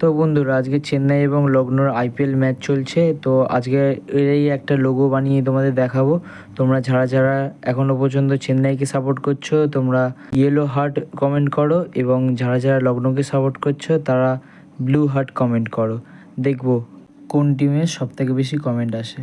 তো বন্ধুরা, আজকে চেন্নাই এবং লখনৌর আইপিএল ম্যাচ চলছে। তো আজকে এরই একটা লোগো বানিয়ে তোমাদের দেখাবো। তোমরা যারা যারা এখনও পর্যন্ত চেন্নাইকে সাপোর্ট করছো তোমরা ইয়েলো হার্ট কমেন্ট করো, এবং যারা যারা লখনৌকে সাপোর্ট করছো তারা ব্লু হার্ট কমেন্ট করো। দেখবো কোন টিমের সবথেকে বেশি কমেন্ট আসে।